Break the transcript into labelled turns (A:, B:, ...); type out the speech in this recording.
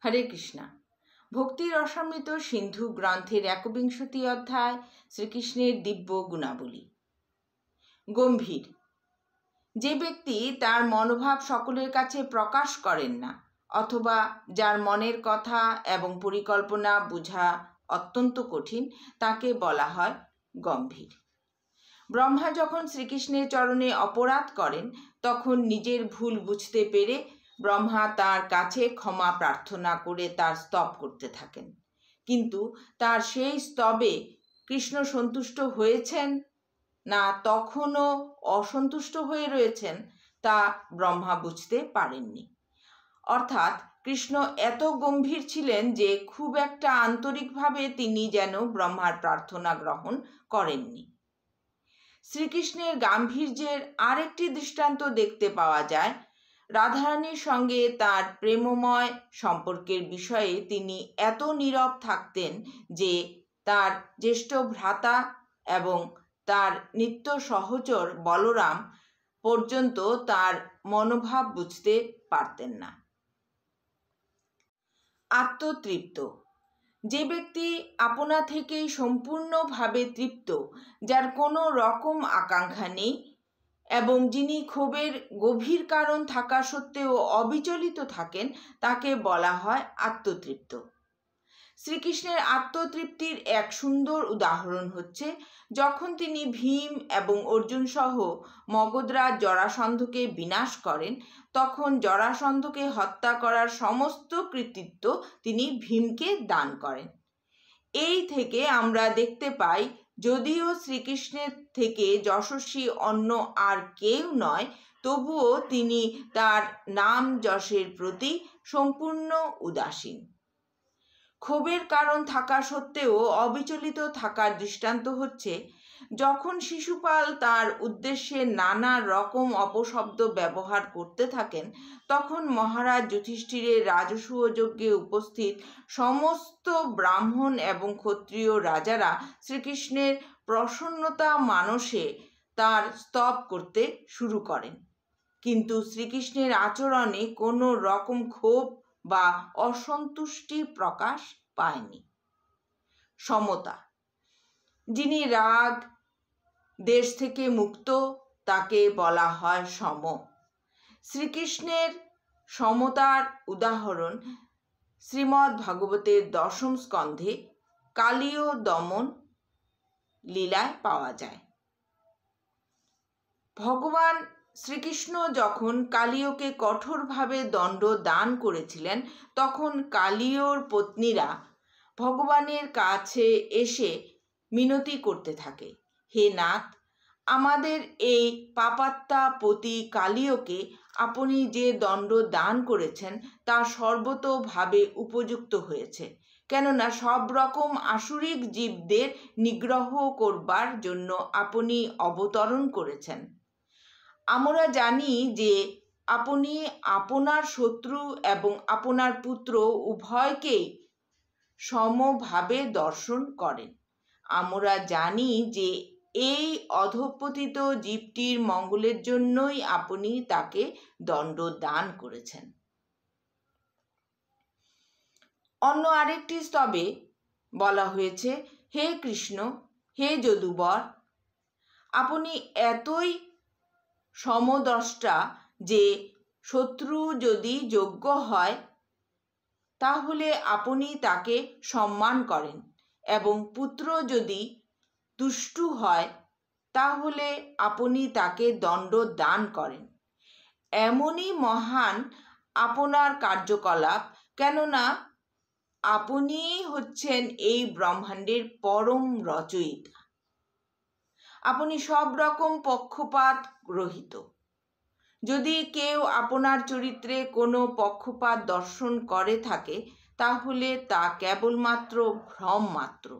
A: হরে কৃষ্ণা। ভক্তি রসামৃত সিন্ধু গ্রন্থের ১বিংশতি অধ্যায় শ্রীকৃষ্ণের দিব্য গুণাবলী। গম্ভীর। যে ব্যক্তি তার মনোভাব সকলের কাছে প্রকাশ করেন না, অথবা যার মনের কথা এবং পরিকল্পনা বোঝা অত্যন্ত কঠিন, তাকে বলা হয় গম্ভীর। ব্রহ্মা যখন শ্রীকৃষ্ণের চরণে অপরাধ করেন, তখন নিজের ভুল বুঝতে পেরে ব্রহ্মা তার কাছে ক্ষমা প্রার্থনা করে তার স্তব করতে থাকেন। কিন্তু তার সেই স্তবে কৃষ্ণ সন্তুষ্ট হয়েছেন না তখনও অসন্তুষ্ট হয়ে রয়েছেন, তা ব্রহ্মা বুঝতে পারেননি। অর্থাৎ কৃষ্ণ এত গম্ভীর ছিলেন যে খুব একটা আন্তরিকভাবে তিনি যেন ব্রহ্মার প্রার্থনা গ্রহণ করেননি। শ্রীকৃষ্ণের গাম্ভীর্যের আরেকটি দৃষ্টান্ত দেখতে পাওয়া যায়। রাধারানীর সঙ্গে তার প্রেমময় সম্পর্কের বিষয়ে তিনি এত নীরব থাকতেন যে তার জ্যেষ্ঠ ভ্রাতা এবং তার নিত্য সহচর বলরাম পর্যন্ত তার মনোভাব বুঝতে পারতেন না। আত্মতৃপ্ত। যে ব্যক্তি আপনা থেকেই সম্পূর্ণভাবে তৃপ্ত, যার কোনো রকম আকাঙ্ক্ষা নেই এবং যিনি ক্ষোভের গভীর কারণ থাকা সত্ত্বেও অবিচলিত থাকেন, তাকে বলা হয় আত্মতৃপ্ত। শ্রীকৃষ্ণের আত্মতৃপ্তির এক সুন্দর উদাহরণ হচ্ছে যখন তিনি ভীম এবং অর্জুন সহ মগধরাজ জরাসন্ধকে বিনাশ করেন, তখন জরাসন্ধকে হত্যা করার সমস্ত কৃতিত্ব তিনি ভীমকে দান করেন। এই থেকে আমরা দেখতে পাই, যদিও শ্রীকৃষ্ণের থেকে যশস্বী অন্য আর কেউ নয়, তবুও তিনি তার নাম যশের প্রতি সম্পূর্ণ উদাসীন। ক্ষোভের কারণ থাকা সত্ত্বেও অবিচলিত থাকার দৃষ্টান্ত হচ্ছে যখন শিশুপাল তার উদ্দেশ্যে নানা রকম অপশব্দ ব্যবহার করতে থাকেন, তখন মহারাজ যুধিষ্ঠিরের রাজসূয় যজ্ঞে উপস্থিত সমস্ত ব্রাহ্মণ এবং ক্ষত্রিয় রাজারা শ্রীকৃষ্ণের প্রসন্নতা মানসে তার স্তব করতে শুরু করেন, কিন্তু শ্রীকৃষ্ণের আচরণে কোনো রকম ক্ষোভ বা অসন্তুষ্টি প্রকাশ পায়নি। সমতা। যিনি রাগ দেশ থেকে মুক্ত, তাকে বলা হয় সম। শ্রীকৃষ্ণের সমতার উদাহরণ শ্রীমদ্ ভাগবতের ১০ম স্কন্ধে কালীয় দমন লীলায় পাওয়া যায়। ভগবান শ্রীকৃষ্ণ যখন কালীয়কে কঠোরভাবে দণ্ড দান করেছিলেন, তখন কালীয়র পত্নীরা ভগবানের কাছে এসে মিনতি করতে থাকে, হে নাথ, আমাদের এই পাপাত্মা পতি কালীয়কে আপনি যে দণ্ড দান করেছেন তা সর্বতোভাবে উপযুক্ত হয়েছে, কেননা সব রকম আসুরিক জীবদের নিগ্রহ করবার জন্য আপনি অবতরণ করেছেন। আমরা জানি যে আপনি আপনার শত্রু এবং আপনার পুত্র উভয়কেই সমভাবে দর্শন করেন। আমরা জানি যে এই অধঃপতিত জীবটির মঙ্গলের জন্যই আপনি তাকে দণ্ড দান করেছেন। অন্য আরেকটি স্তবে বলা হয়েছে, হে কৃষ্ণ, হে যদুবর, আপনি এতই সমদ্রষ্টা যে শত্রু যদি যোগ্য হয় তাহলে আপনি তাকে সম্মান করেন, এবং পুত্র যদি দুষ্টু হয় তাহলে আপনি তাকে দণ্ড দান করেন। এমনই মহান আপনার কার্যকলাপ, কেননা আপনিই হচ্ছেন এই ব্রহ্মাণ্ডের পরম রচয়িতা। আপনি সব রকম পক্ষপাত রহিত। যদি কেউ আপনার চরিত্রে কোনো পক্ষপাত দর্শন করে থাকে, তাহলে তা কেবলমাত্র ভ্রম মাত্র।